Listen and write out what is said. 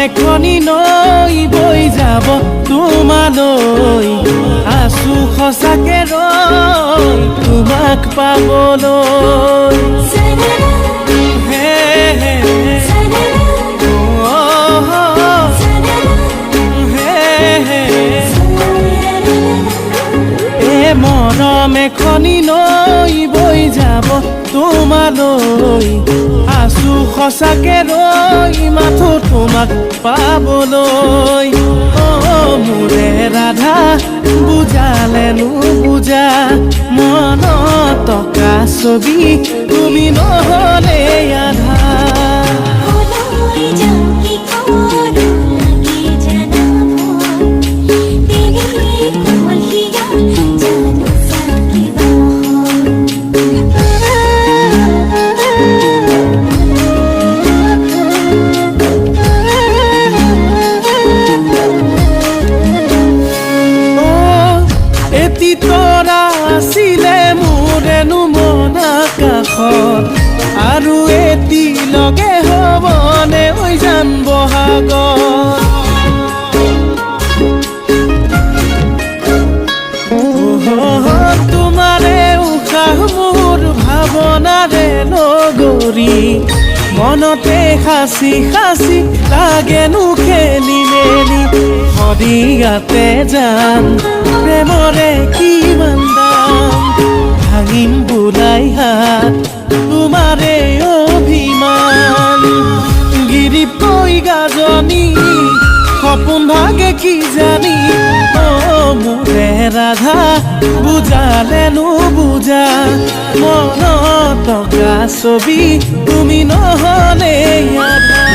এখনি নৈ বৈ যাব তোমালৈ আছো সঁচাকে ৰৈ তোমাক পাবলৈ হে হে মৰম এখনি নৈ বৈ যাব তোমালৈ আছো সঁচাকে ৰৈ মাথো তোমাক পাবলৈ মোৰে ৰাধা বুজালে নুবুজা মনত টকা ছবি তুমি নহলে আধা আছিলে মোৰেনো মন আকাশত আৰু এটি লগে হ'বনে ঐ জান বহাগত তোমাৰে উশাহ মোৰ ভাৱনাৰে নগৰী মনতে সাঁচি সাঁচি লাগেনো খেলি মেলি সদিয়াতে যাম প্ৰেমৰে কিমান দাম ভাঙিম বোলাই হাত তোমাৰে অভিমান গিৰিপৈ গাজনি সপোন ভাগে কি জানি মোৰে ৰাধা বুজালে নুবুজা মনত টকা ছবি তুমি নহলে আধা